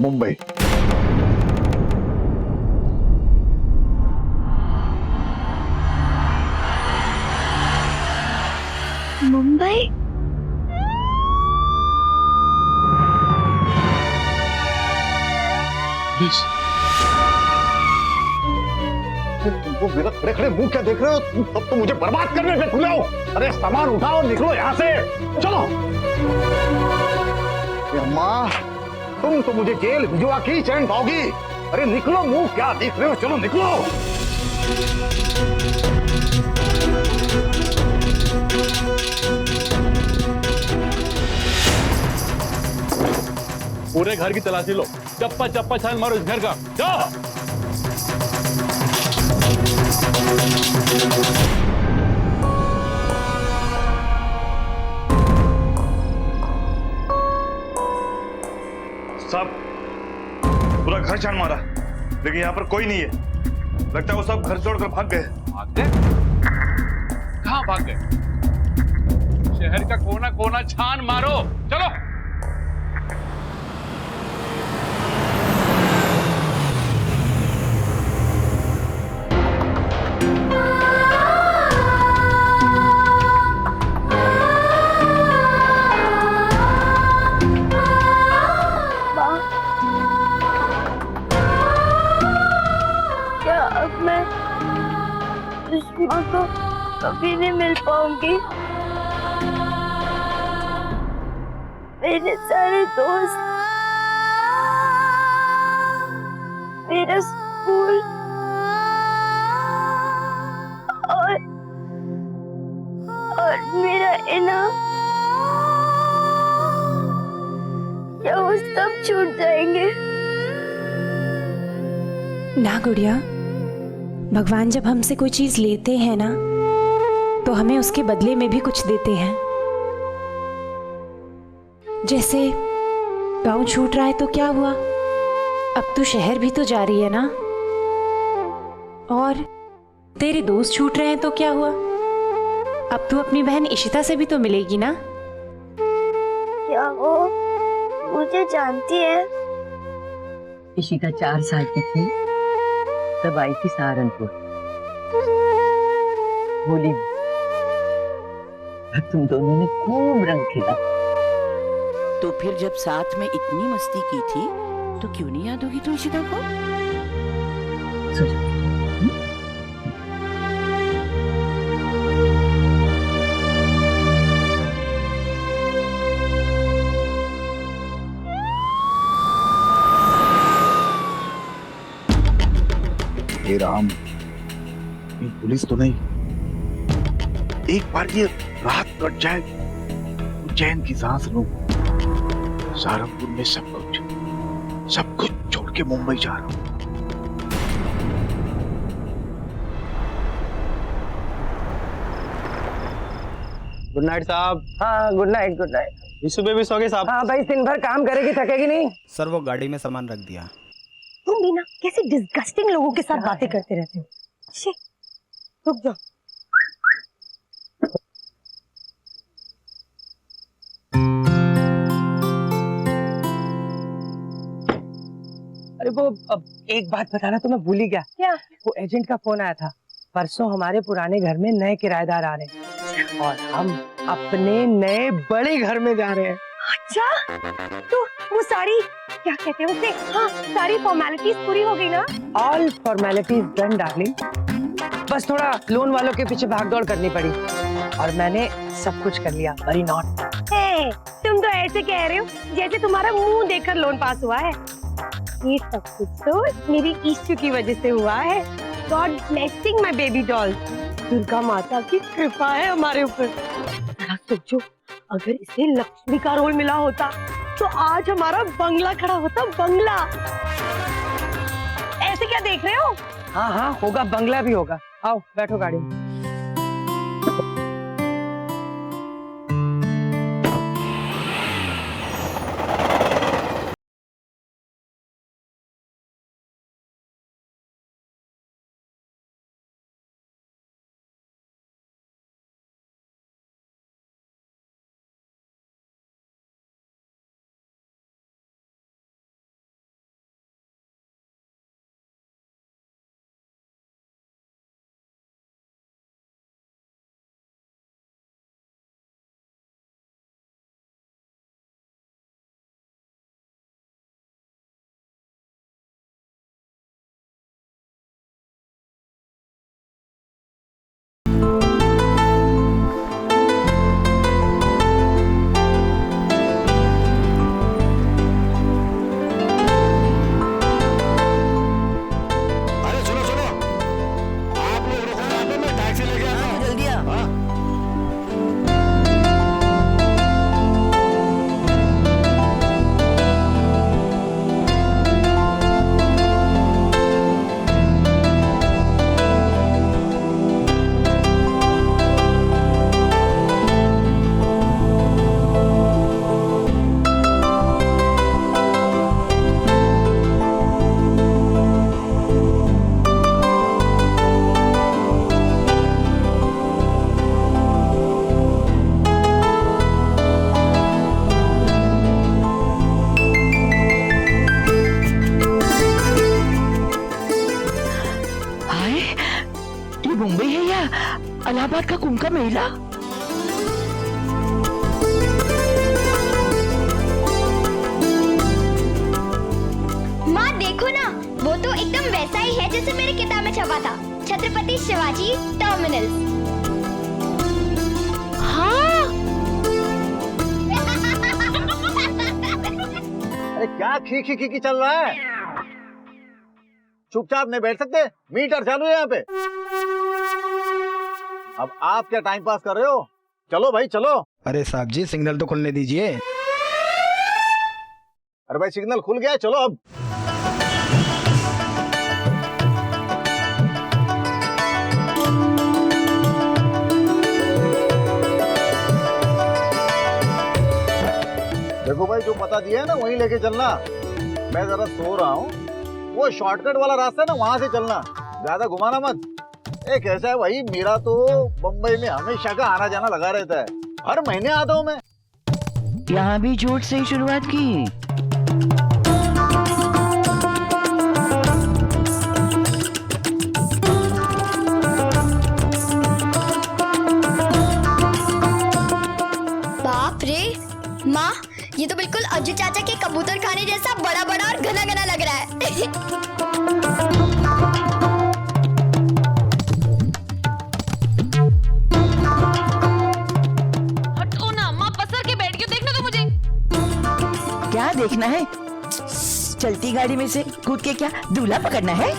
मुंबई। मुंबई? तुमको मेरा खड़े खड़े मुंह क्या देख रहे हो? तुम सब तो मुझे बर्बाद करने पे खुले हो। अरे सामान उठाओ, निकलो यहाँ से, चलो। अम्मा, तुम तो मुझे जेल भिजवा के चैन पाओगी। अरे निकलो, मुंह क्या देख रहे हो? चलो निकलो। पूरे घर की तलाशी लो, चप्पा चप्पा छान मारो इस घर का, जाओ। सब पूरा घर छान मारा, लेकिन यहाँ पर कोई नहीं है। लगता है वो सब घर छोड़कर भाग गए। भाग गए? कहाँ भाग गए? शहर का कोना कोना छान मारो, चलो। क्या अब मैं सुषमा को कभी नहीं मिल पाऊंगी? मेरे सारे दोस्त, मेरा स्कूल और मेरा इनाम, क्या वो सब छूट जाएंगे? ना गुड़िया, भगवान जब हमसे कोई चीज लेते हैं ना, तो हमें उसके बदले में भी कुछ देते हैं। जैसे गांव छूट रहा है तो क्या हुआ, अब तू शहर भी तो जा रही है ना। और तेरे दोस्त छूट रहे हैं तो क्या हुआ, अब तू अपनी बहन इशिता से भी तो मिलेगी ना। क्या वो मुझे जानती है? इशिता 4 साल की थी तब आई थी सहारनपुर, होली में। तुम दोनों ने खूब रंग खेला। तो फिर जब साथ में इतनी मस्ती की थी तो क्यों नहीं याद होगी तुलसीदा को? सो जाओ। हे राम, ये पुलिस तो नहीं। एक बार ये रात कट जाए तो चैन की सांस लूं। सहारनपुर में सब कुछ छोड़ के मुंबई जा रहा हूं। गुड नाइट साहब। हाँ good night, good night. Vishu baby सो गई साहब? हाँ भाई, दिन भर काम करेगी, थकेगी नहीं। सर वो गाड़ी में सामान रख दिया। तुम भी ना कैसे डिस्गस्टिंग लोगों के साथ बातें करते रहते हो। शी, रुक जाओ। अरे वो अब एक बात बताना तो मैं भूल ही गया। क्या? वो एजेंट का फोन आया था। परसों हमारे पुराने घर में नए किराएदार आ रहे हैं और हम अपने नए बड़े घर में जा रहे हैं। अच्छा, तो वो सारी क्या कहते हैं उसे, हाँ सारी फॉर्मेलिटीज पूरी हो गई ना? ऑल फॉर्मेलिटीज डन डार्लिंग, बस थोड़ा लोन वालों के पीछे भागदौड़ करनी पड़ी और मैंने सब कुछ कर लिया। Very not. तुम तो ऐसे कह रहे हो जैसे तुम्हारा मुंह देखकर लोन पास हुआ है। ये सब कुछ तो मेरी ईश्वर की वजह से हुआ है। God blessing my baby doll. Durga माता की कृपा है हमारे ऊपर। जरा सोचो, अगर इसे लक्ष्मी का रोल मिला होता तो आज हमारा बंगला खड़ा होता, बंगला। ऐसे क्या देख रहे हो? हाँ हाँ होगा, बंगला भी होगा। आओ बैठो गाड़ी में। कमीला, माँ देखो ना, वो तो एकदम वैसा ही है जैसे मेरी किताब में छपा था, छत्रपति शिवाजी टर्मिनल्स। हाँ। अरे क्या खी खी खी खी चल रहा है? चुपचाप नहीं बैठ सकते? मीटर चालू है यहाँ पे। अब आप क्या टाइम पास कर रहे हो? चलो भाई चलो। अरे साहब जी, सिग्नल तो खुलने दीजिए। अरे भाई सिग्नल खुल गया है, चलो अब। देखो भाई, जो पता दिया है ना वहीं लेके चलना। मैं जरा सो रहा हूँ, वो शॉर्टकट वाला रास्ता है ना, वहां से चलना, ज्यादा घुमाना मत। एक ऐसा है भाई, मेरा तो बम्बई में हमेशा का आना जाना लगा रहता है, हर महीने आता हूँ मैं। यहाँ भी झूठ से ही शुरुआत की। बाप रे माँ, ये तो बिल्कुल अज्जू चाचा के कबूतर खाने जैसा बड़ा बड़ा और घना घना लग रहा है। हटो ना माँ, पसर के बैठ के देखना तो मुझे। क्या देखना है? चलती गाड़ी में से कूद के क्या दूल्हा पकड़ना है?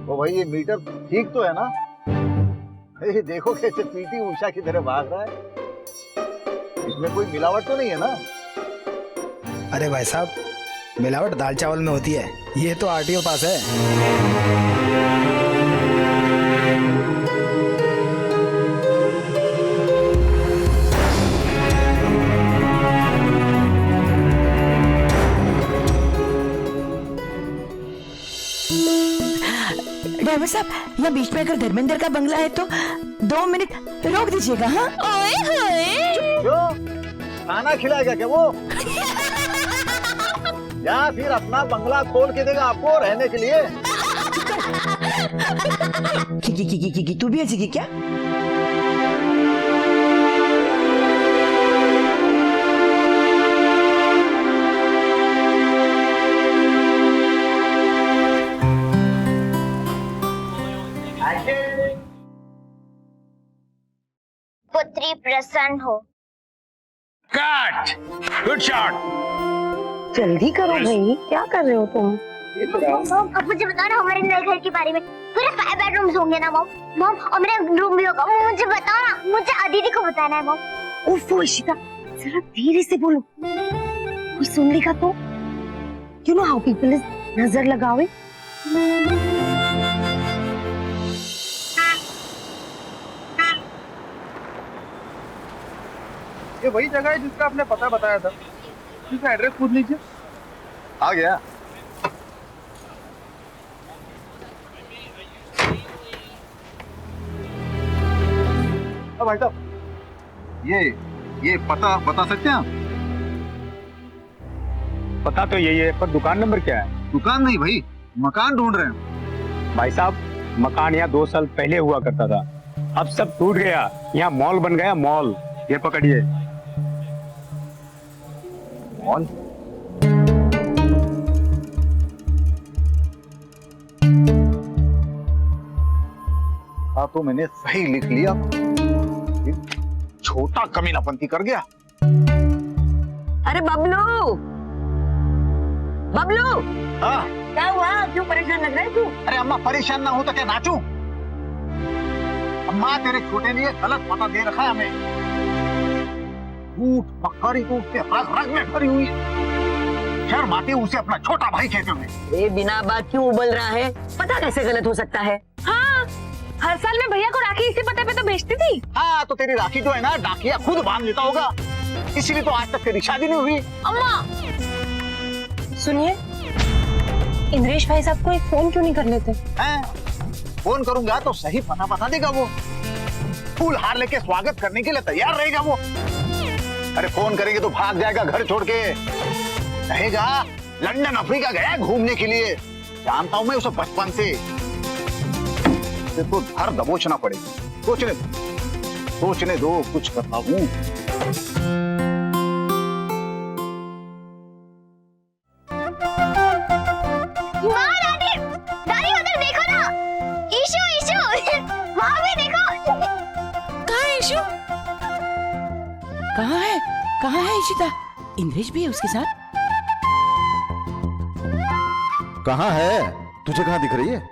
तो भाई ये मीटर ठीक तो है ना? ये देखो कैसे पीटी उषा की तरह भाग रहा है, इसमें कोई मिलावट तो नहीं है ना? अरे भाई साहब, मिलावट दाल चावल में होती है, ये तो आरटीओ पास है। ड्राइवर साहब, यहाँ बीच में अगर धर्मेंद्र का बंगला है तो 2 मिनट रोक दीजिएगा। हाँ, ओए होए। क्यों? खाना खिलाएगा क्या वो? या फिर अपना बंगला खोल के देगा आपको रहने के लिए? की तू भी हंसेगी क्या? पुत्री प्रसन्न हो। Cut, good shot. जल्दी करो भाई, क्या कर रहे हो तुम? अब मुझे बताओ ना हमारे नए घर के बारे में। पूरे 5 बेडरूम्स होंगे ना मॉम? मॉम, और मेरा रूम भी होगा। मुझे बताओ ना, मुझे अदिति को बताना है मॉम। उफ इशिता, जरा धीरे से बोलो, कोई सुन लेगा तो। You know how people is नजर लगावे। ये वही जगह है जिसका आपने पता बताया था, इसका एड्रेस पूछ लीजिए। आ गया। अब भाई साहब, ये पता बता सकते हैं आप? पता तो यही है, पर दुकान नंबर क्या है? दुकान नहीं भाई, मकान ढूंढ रहे हैं। भाई साहब, मकान यहाँ 2 साल पहले हुआ करता था, अब सब टूट गया, यहाँ मॉल बन गया मॉल। ये पकड़िए। मॉल? हाँ तो मैंने सही लिख लिया, छोटा कमीनापंती कर गया। अरे बबलू, बबलू, हाँ क्या हुआ? क्यों परेशान लग रहा है तू? अरे अम्मा, परेशान ना हो तो क्या नाचूं? अम्मा, तेरे छोटे लिए गलत पता दे रखा है हमें। झूठ पकड़ी तो उसके रग रग में भरी हुई है। शर्म आती है उसे अपना छोटा भाई कहते हुए। ये बिना बात क्यों उबल रहा है? पता कैसे गलत हो सकता है? हाँ, हर साल मैं भैया को राखी इसी पते पे तो भेजती थी। हाँ तो तेरी राखी जो है ना, डाकिया खुद बांध लेता होगा, इसीलिए तो आज तक तेरी शादी नहीं हुई। अम्मा सुनिए, इंद्रेश भाई साहब को एक फोन क्यों नहीं कर लेते? हैं? फोन करूंगा तो सही पता बता देगा वो, फूल हार लेके स्वागत करने के लिए तैयार रहेगा वो। अरे फोन करेंगे तो भाग जाएगा घर छोड़ के, कहेगा लंदन अफ्रीका गया घूमने के लिए। जानता हूं मैं उसे बचपन से। तो हर दबोचना पड़ेगा। सोचने दो कुछ करता हूं। दादी उधर देखो ना, ईशु वहां भी देखो। कहाँ है ईशु? कहाँ है इशिता? इंद्रेश भी है उसके साथ? कहाँ है? तुझे कहाँ दिख रही है?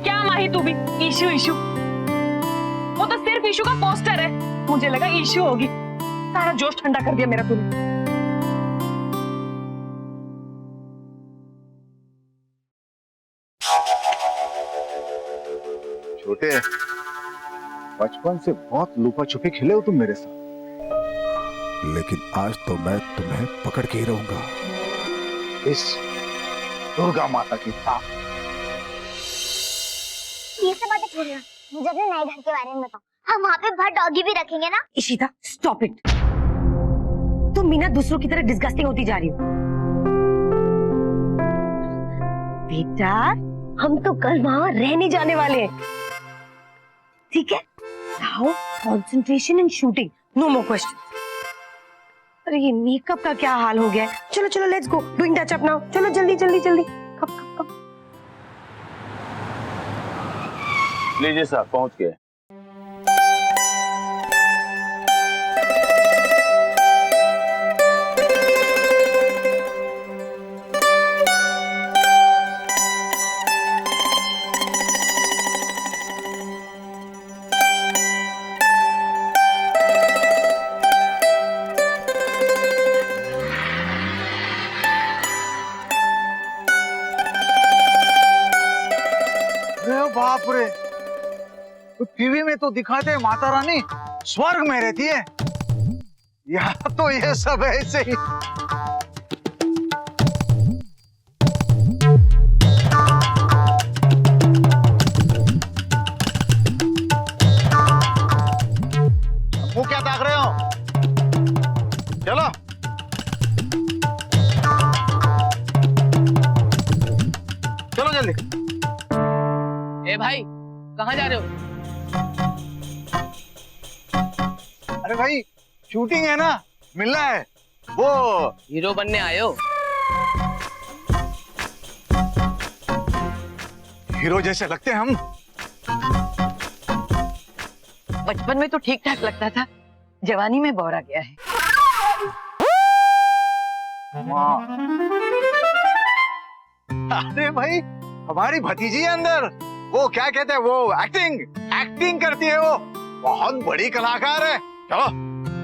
क्या माही तू भी ईशु ईशु? वो तो सिर्फ ईशु का पोस्टर है, मुझे लगा ईशु होगी। सारा जोश ठंडा कर दिया मेरा तूने। छोटे, बचपन से बहुत लुका छुपी खेले हो तुम मेरे साथ, लेकिन आज तो मैं तुम्हें पकड़ के ही रहूंगा, इस दुर्गा माता की ताक। ये सब बातें छोड़ना, मुझे अपने नए घर के बारे में बताओ। हम वहाँ पे बाहर डॉगी भी रखेंगे ना? इशिता स्टॉप इट, तुम मीना दूसरों की तरह डिस्गस्टिंग होती जा रही हो। बेटा हम तो कल वहाँ रहने जाने वाले हैं, ठीक है? Now concentration in shooting, no more question. अरे ये मेकअप का क्या हाल हो गया है? चलो चलो let's go, doing touch up now. चलो जल्दी जल्दी जल्दी। कब लीजिए साहब, पहुंच गए। बाप रे, तो टीवी में तो दिखाते हैं माता रानी स्वर्ग में रहती है, यहाँ तो ये सब ऐसे ही। वो क्या ताक रहे हो? चलो चलो जल्दी। ए भाई कहाँ जा रहे हो? अरे भाई शूटिंग है ना, मिलना है। वो हीरो बनने आए हो? हीरो जैसे लगते हैं हम। बचपन में तो ठीक ठाक लगता था, जवानी में बौरा गया है। अरे भाई हमारी भतीजी है अंदर, वो क्या कहते हैं, वो एक्टिंग करती है, वो बहुत बड़ी कलाकार है। चलो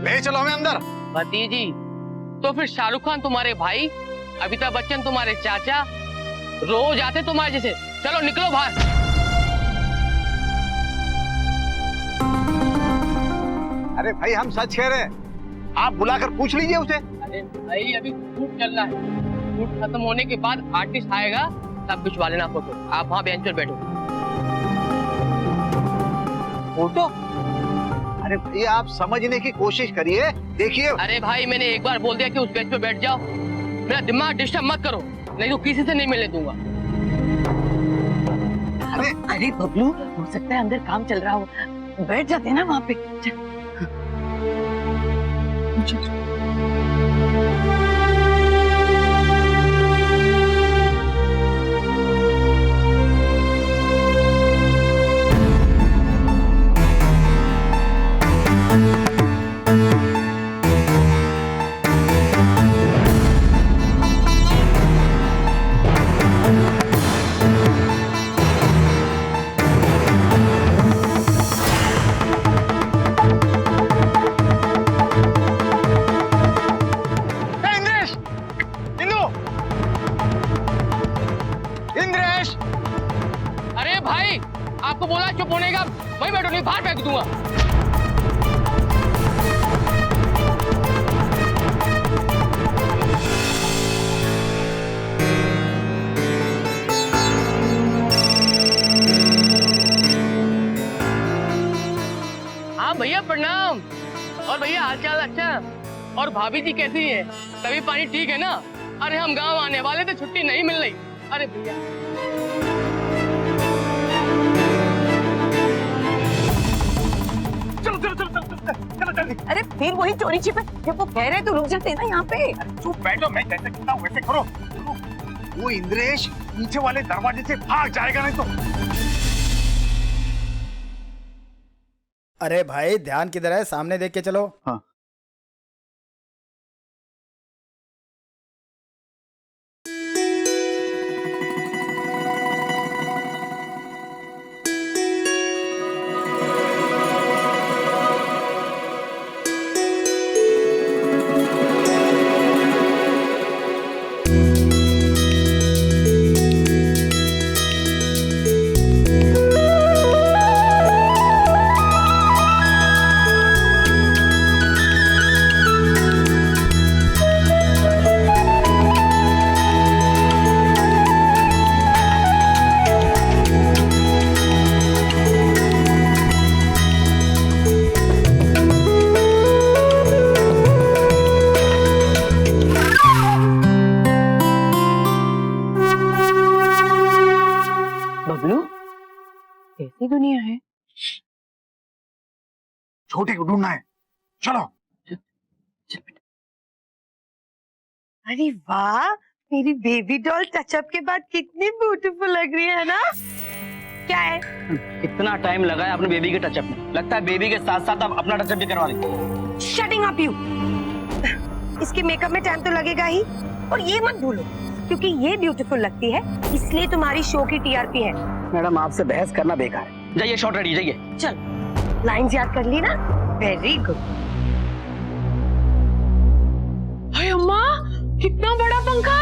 ले चलो हमें अंदर। भतीजी तो फिर शाहरुख खान तुम्हारे भाई, अमिताभ बच्चन तुम्हारे चाचा, रोज आते तुम्हारे जैसे। चलो निकलो बाहर। अरे भाई हम सच कह रहे हैं, आप बुलाकर पूछ लीजिए उसे। अरे भाई अभी शूट चल रहा है, शूट खत्म होने के बाद आर्टिस्ट आएगा तब खिंचवा लेना फोटो। आप वहाँ बेंच पर बैठो। फोटो? अरे भाई आप समझने की कोशिश करिए, देखिए। अरे भाई मैंने एक बार बोल दिया कि उस बेंच पे बैठ जाओ, मेरा दिमाग डिस्टर्ब मत करो, नहीं तो किसी से नहीं मिलने दूंगा। अरे बबलू, हो सकता है अंदर काम चल रहा हो, बैठ जाते ना वहाँ पे। इंद्रेश, अरे भाई आपको बोला चुप होने का, वहीं बैठो नहीं बाहर फेंक दूंगा। हाँ भैया प्रणाम। और भैया हाल चाल अच्छा? और भाभी जी कैसी है? तभी पानी ठीक है ना? अरे हम गांव आने वाले थे, छुट्टी नहीं मिल रही। अरे भैया चलो चलो चलो चलो चलो जल्दी। अरे फिर वही चोरी छिपे, जब वो कह रहे तो रुक जाते ना यहाँ पे। चुप बैठो, मैं जैसे कहता हूँ वैसे करो। वो इंद्रेश पीछे वाले दरवाजे से भाग जाएगा नहीं तो। अरे भाई ध्यान किधर है, सामने देख के चलो। हाँ। बबलू, कैसी दुनिया है? छोटे को ढूंढना है, चलो। अरे वाह, मेरी बेबी डॉल टचअप के बाद कितनी ब्यूटीफुल लग रही है ना? क्या है? कितना टाइम लगा है अपने बेबी के टचअप में? लगता है बेबी के साथ साथ आप अपना टचअप भी करवा रही। Shutting up you. इसके मेकअप में टाइम तो लगेगा ही, और ये मत भूलो क्योंकि ये ब्यूटीफुल लगती है इसलिए तुम्हारी शो की टीआरपी है। मैडम आपसे बहस करना बेकार है, जाइए शॉर्ट रेडी जाइए। चल, लाइंस याद कर ली ना? Very good. हाय अम्मा, कितना बड़ा पंखा!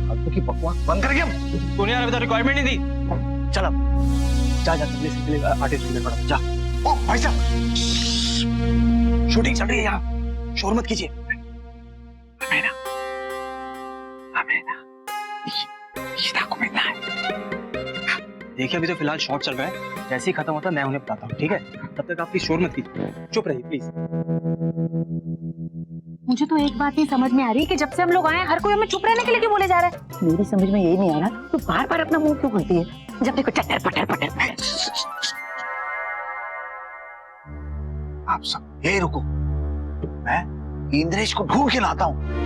फालतू की बकवास बंद कर गया। तूने यार अभी तो रिक्वायरमेंट नहीं दी। चल अब जा जा आर्टिस्ट के लिए पड़ा जा। ओ भाई साहब, शूटिंग चल रही है यहाँ, शोर मत कीजिए। देखिए अभी तो फिलहाल शॉट चल रहा है, जैसे ही खत्म होता है मैं उन्हें बताता हूँ, ठीक है? तब तक आप प्लीज शोर मत कीजिए, चुप रहिए प्लीज। मुझे तो एक बात नहीं समझ में आ रही कि जब से हम लोग आए हर कोई हमें चुप रहने के लिए क्यों बोले जा रहा है? मेरी समझ में यही नहीं आ रहा तो बार बार अपना मुंह क्यों खोलती है जब देखो चटर पटर पटर। आप सब यही रुको, मैं इंद्रेश को ढूंढ के लाता हूँ।